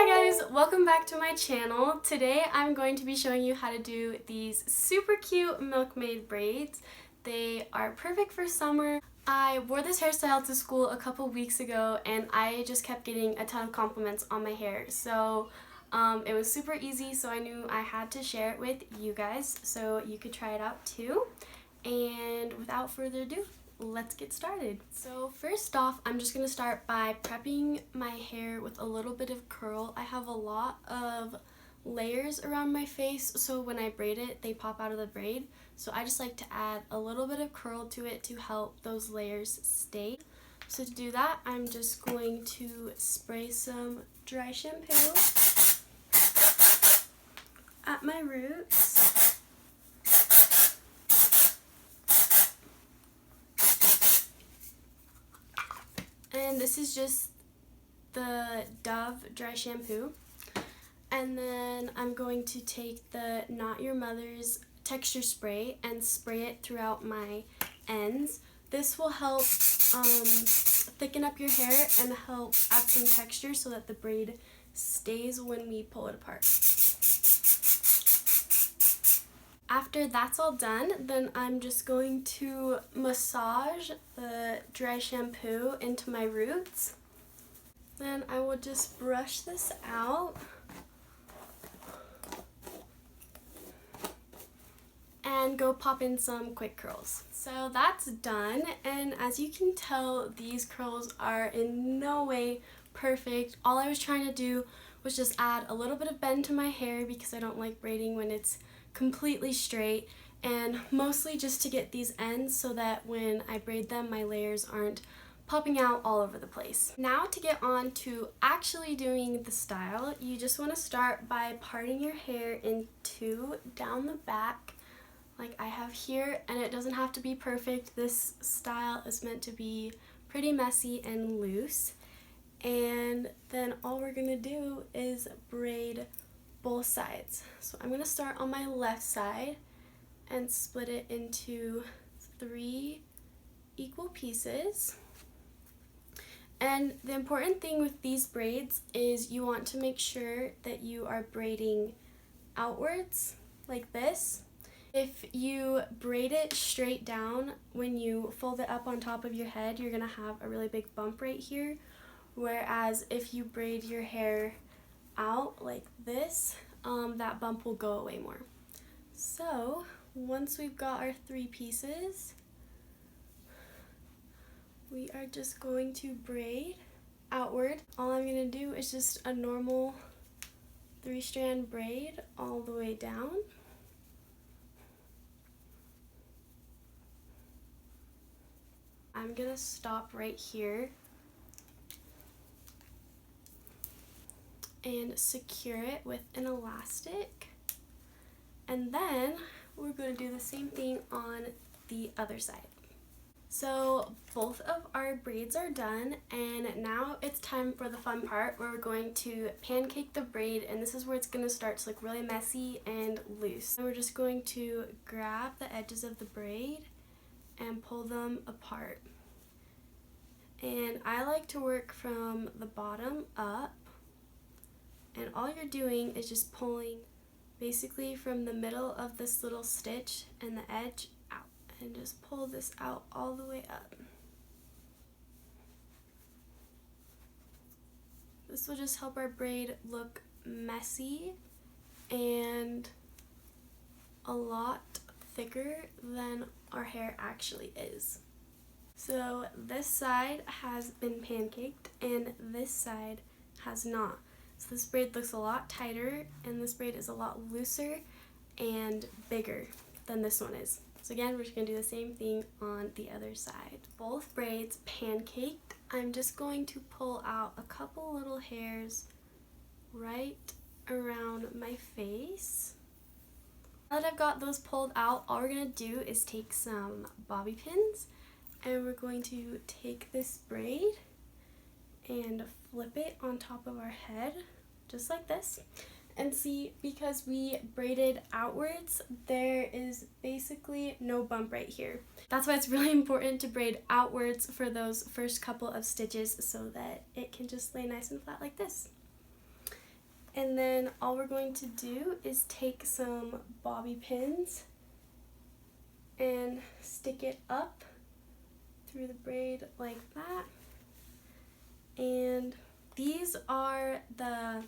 Hi guys, welcome back to my channel. Today I'm going to be showing you how to do these super cute Milkmaid braids. They are perfect for summer. I wore this hairstyle to school a couple weeks ago and I just kept getting a ton of compliments on my hair. So it was super easy, so I knew I had to share it with you guys so you could try it out too. And without further ado, let's get started. So first off, I'm just going to start by prepping my hair with a little bit of curl. I have a lot of layers around my face, so when I braid it, they pop out of the braid. So I just like to add a little bit of curl to it to help those layers stay. So to do that, I'm just going to spray some dry shampoo at my roots. And this is just the Dove dry shampoo. And then I'm going to take the Not Your Mother's texture spray and spray it throughout my ends. This will help thicken up your hair and help add some texture so that the braid stays when we pull it apart. After that's all done, then I'm just going to massage the dry shampoo into my roots. Then I will just brush this out and go pop in some quick curls. So that's done, and as you can tell, these curls are in no way perfect. All I was trying to do was just add a little bit of bend to my hair because I don't like braiding when it's completely straight, and mostly just to get these ends so that when I braid them, my layers aren't popping out all over the place. Now to get on to actually doing the style, you just want to start by parting your hair in two down the back like I have here, and it doesn't have to be perfect. This style is meant to be pretty messy and loose. And then all we're gonna do is braid both sides. So I'm going to start on my left side and split it into 3 equal pieces. And the important thing with these braids is you want to make sure that you are braiding outwards like this. If you braid it straight down, when you fold it up on top of your head, you're going to have a really big bump right here. Whereas if you braid your hair out like this, that bump will go away more. So once we've got our 3 pieces, we are just going to braid outward. All I'm going to do is just a normal 3-strand braid all the way down. I'm going to stop right here and secure it with an elastic, and then we're going to do the same thing on the other side. So both of our braids are done, and now it's time for the fun part where we're going to pancake the braid, and this is where it's going to start to look really messy and loose. And we're just going to grab the edges of the braid and pull them apart. And I like to work from the bottom up. And all you're doing is just pulling basically from the middle of this little stitch and the edge out, and just pull this out all the way up. This will just help our braid look messy and a lot thicker than our hair actually is. So this side has been pancaked and this side has not. So this braid looks a lot tighter, and this braid is a lot looser and bigger than this one is. So again, we're just going to do the same thing on the other side. Both braids pancaked. I'm just going to pull out a couple little hairs right around my face. Now that I've got those pulled out, all we're going to do is take some bobby pins, and we're going to take this braid and flip it on top of our head, just like this. And see, because we braided outwards, there is basically no bump right here. That's why it's really important to braid outwards for those first couple of stitches so that it can just lay nice and flat like this. And then all we're going to do is take some bobby pins and stick it up through the braid like that. And these are the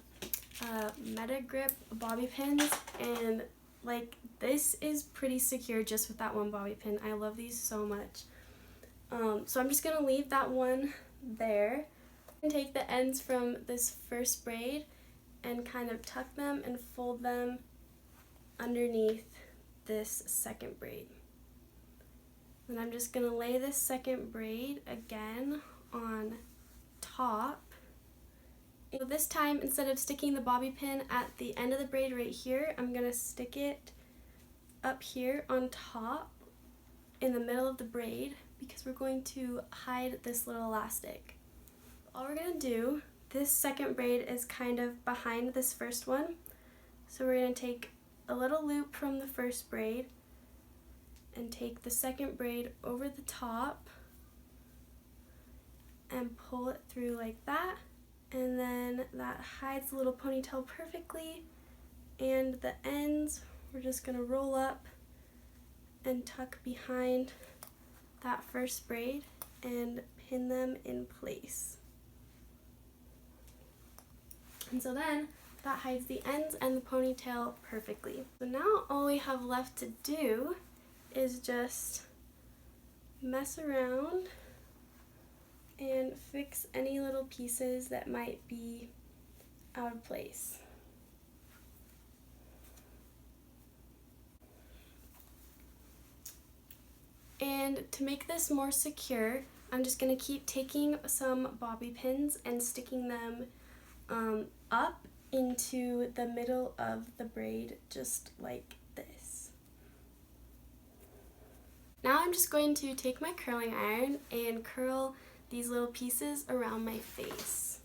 Meta Grip bobby pins, and like this is pretty secure just with that one bobby pin. I love these so much. So I'm just gonna leave that one there and take the ends from this first braid and kind of tuck them and fold them underneath this second braid. Then I'm just gonna lay this second braid again on top. So this time, instead of sticking the bobby pin at the end of the braid right here, I'm gonna stick it up here on top in the middle of the braid because we're going to hide this little elastic. All we're gonna do, this second braid is kind of behind this first one. So we're gonna take a little loop from the first braid and take the second braid over the top and pull it through like that. And then that hides the little ponytail perfectly. And the ends, we're just gonna roll up and tuck behind that first braid and pin them in place. And so then that hides the ends and the ponytail perfectly. So now all we have left to do is just mess around and fix any little pieces that might be out of place. And to make this more secure, I'm just going to keep taking some bobby pins and sticking them up into the middle of the braid, just like this. Now I'm just going to take my curling iron and curl these little pieces around my face.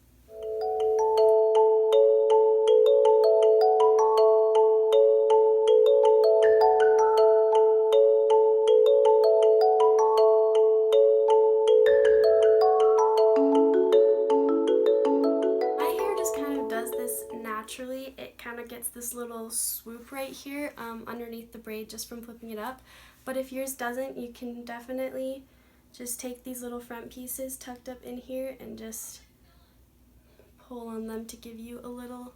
Naturally, it kind of gets this little swoop right here underneath the braid just from flipping it up. But if yours doesn't, you can definitely just take these little front pieces tucked up in here and just pull on them to give you a little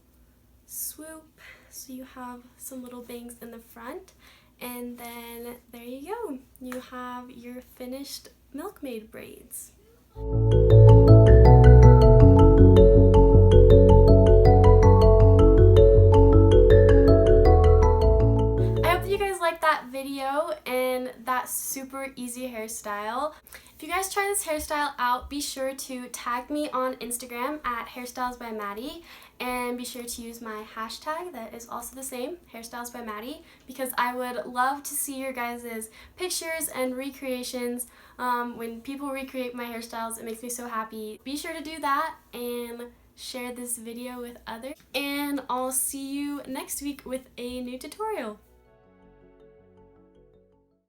swoop so you have some little bangs in the front. And then there you go. You have your finished Milkmaid braids. That video and that super easy hairstyle. If you guys try this hairstyle out, be sure to tag me on Instagram at Hairstyles by Maddie, and be sure to use my hashtag that is also the same, Hairstyles by Maddie, because I would love to see your guys' pictures and recreations. When people recreate my hairstyles, it makes me so happy. Be sure to do that and share this video with others, and I'll see you next week with a new tutorial.